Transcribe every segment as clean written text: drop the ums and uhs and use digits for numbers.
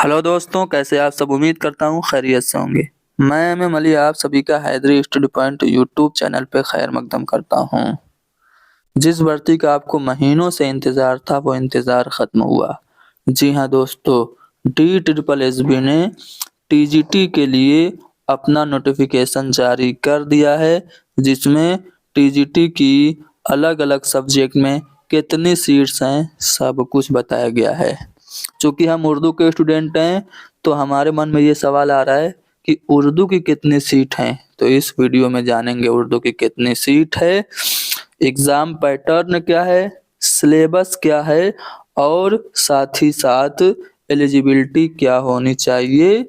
Hello दोस्तों, कैसे आप सब। उम्मीद करता हूँ खैरियत से होंगे। मैं एम अली आप सभी का Haidari study point YouTube channel पे खैर मकदम करता हूँ। जिस भर्ती का आपको महीनों से इंतज़ार था वो इंतज़ार ख़त्म हुआ। जी हाँ दोस्तों, DSSB ने TGT के लिए अपना नोटिफिकेशन जारी कर दिया है, जिसमें TGT की अलग-अलग सब्जेक्ट में कितनी सीट्स हैं सब कुछ बताया गया है। चूँकि हम उर्दू के स्टूडेंट हैं, तो हमारे मन में ये सवाल आ रहा है कि उर्दू की कितनी सीट हैं? तो इस वीडियो में जानेंगे उर्दू की कितनी सीट है, एग्ज़ाम पैटर्न क्या है, सिलेबस क्या है और साथ ही साथ एलिजिबिलिटी क्या होनी चाहिए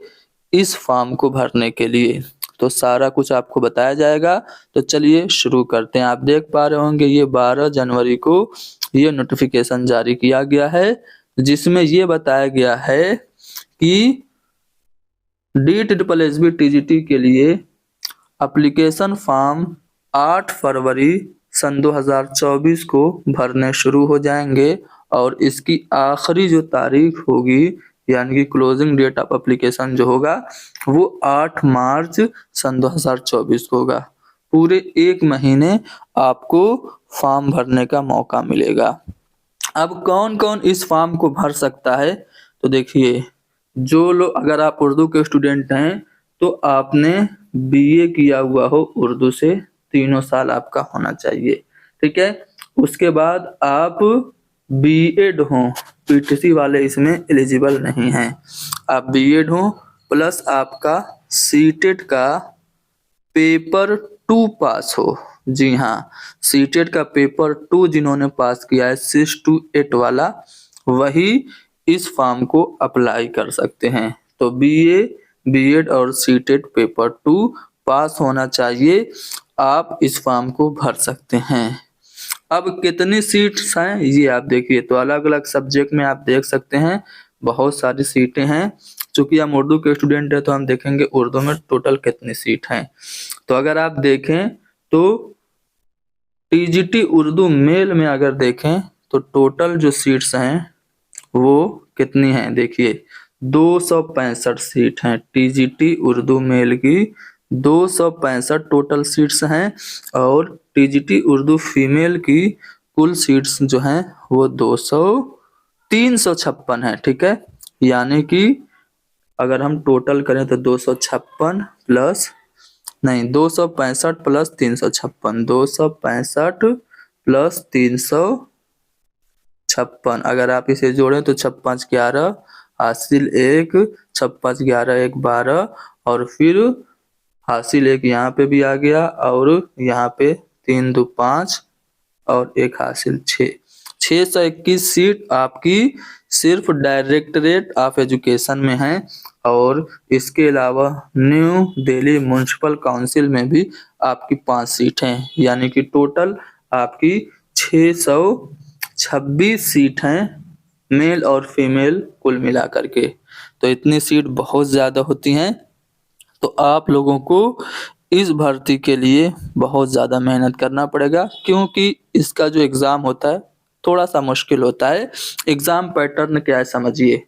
इस फॉर्म को भरने के लिए। तो सारा कुछ आपको बताया जाएगा। तो चलिए शुरू करते हैं। आप देख पा रहे होंगे ये 12 जनवरी को ये नोटिफिकेशन जारी किया गया है, जिसमें ये बताया गया है कि DSSB TGT के लिए एप्लीकेशन फॉर्म 8 फरवरी सन 2024 को भरने शुरू हो जाएंगे और इसकी आखिरी जो तारीख होगी यानी कि क्लोजिंग डेट ऑफ एप्लीकेशन जो होगा वो 8 मार्च सन 2024 को होगा। पूरे 1 महीने आपको फॉर्म भरने का मौका मिलेगा। अब कौन-कौन इस फॉर्म को भर सकता है? तो देखिए, जो लोग, अगर आप उर्दू के स्टूडेंट हैं तो आपने BA किया हुआ हो उर्दू से, 3 साल आपका होना चाहिए, ठीक है? उसके बाद आप BEd हों, PTC वाले इसमें एलिजिबल नहीं हैं। आप BEd हों प्लस आपका सीटेट का पेपर 2 पास हो। जी हाँ, सीटेट का पेपर 2 जिन्होंने पास किया है 6 to 8 वाला, वही इस फॉर्म को अप्लाई कर सकते हैं। तो BA, BEd और सीटेट पेपर 2 पास होना चाहिए, आप इस फॉर्म को भर सकते हैं। अब कितनी सीट्स हैं ये आप देखिए, तो अलग-अलग सब्जेक्ट में आप देख सकते हैं बहुत सारी सीटें हैं। चूँकि हम उर्दू के स्टूडेंट हैं तो हम देखेंगे उर्दू में टोटल कितनी सीट हैं। तो अगर आप देखें तो TGT उर्दू मेल में अगर देखें तो टोटल जो सीट्स हैं वो कितनी हैं, देखिए 265 सीट हैं। TGT उर्दू मेल की 265 टोटल सीट्स हैं और TGT उर्दू फीमेल की कुल सीट्स जो हैं वो 356 है, ठीक है? यानी कि अगर हम टोटल करें तो 256 प्लस, नहीं, 265 प्लस 356, 265 प्लस 356, अगर आप इसे जोड़ें तो 56 11 हासिल 1, 56 11 1 12 और फिर हासिल 1 यहाँ पे भी आ गया और यहाँ पे 3 2 5 और 1 हासिल 6, 621 सीट आपकी सिर्फ डायरेक्टरेट ऑफ एजुकेशन में है। और इसके अलावा न्यू दिल्ली म्युनिसिपल काउंसिल में भी आपकी 5 सीट हैं, यानी कि टोटल आपकी 626 सीट हैं मेल और फीमेल कुल मिला करके। तो इतनी सीट बहुत ज़्यादा होती हैं। तो आप लोगों को इस भर्ती के लिए बहुत ज़्यादा मेहनत करना पड़ेगा, क्योंकि इसका जो एग्ज़ाम होता है थोड़ा सा मुश्किल होता है। एग्ज़ाम पैटर्न क्या है समझिए।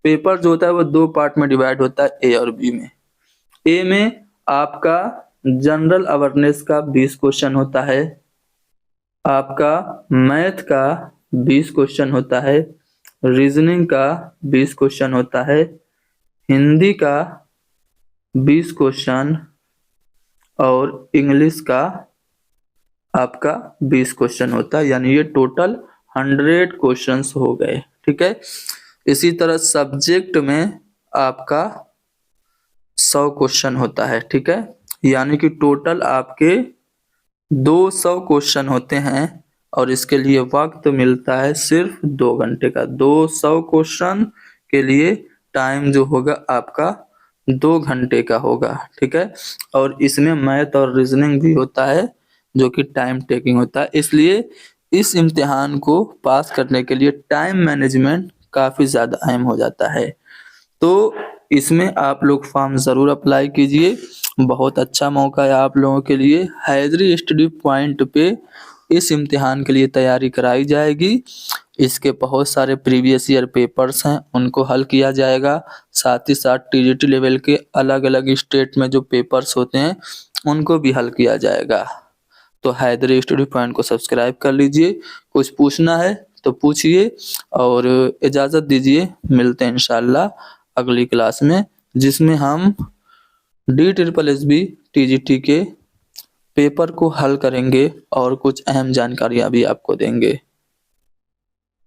पेपर जो होता है वो 2 पार्ट में डिवाइड होता है, A और B में। A में आपका जनरल अवेयरनेस का 20 क्वेश्चन होता है, आपका मैथ का 20 क्वेश्चन होता है, रीजनिंग का 20 क्वेश्चन होता है, हिंदी का 20 क्वेश्चन और इंग्लिश का आपका 20 क्वेश्चन होता है, यानी ये टोटल 100 क्वेश्चंस हो गए, ठीक है? इसी तरह सब्जेक्ट में आपका 100 क्वेश्चन होता है, ठीक है? यानी कि टोटल आपके 200 क्वेश्चन होते हैं और इसके लिए वक्त मिलता है सिर्फ 2 घंटे का। 200 क्वेश्चन के लिए टाइम जो होगा आपका 2 घंटे का होगा, ठीक है? और इसमें मैथ और रीजनिंग भी होता है जो कि टाइम टेकिंग होता है। इसलिए इस इम्तिहान को पास करने के लिए टाइम मैनेजमेंट काफ़ी ज़्यादा अहम हो जाता है। तो इसमें आप लोग फॉर्म ज़रूर अप्लाई कीजिए, बहुत अच्छा मौका है आप लोगों के लिए। हैदरी स्टडी पॉइंट पे इस इम्तिहान के लिए तैयारी कराई जाएगी इसके बहुत सारे प्रीवियस ईयर पेपर्स हैं, उनको हल किया जाएगा। साथ ही साथ टीजीटी लेवल के अलग-अलग स्टेट में जो पेपर्स होते हैं, उनको भी हल किया जाएगा। तो हैदरी स्टडी पॉइंट को सब्सक्राइब कर लीजिए। कुछ पूछना है तो पूछिए और इजाज़त दीजिए। मिलते हैं इंशाल्लाह अगली क्लास में, जिसमें हम DSSB टीजीटी के पेपर को हल करेंगे और कुछ अहम जानकारियाँ भी आपको देंगे।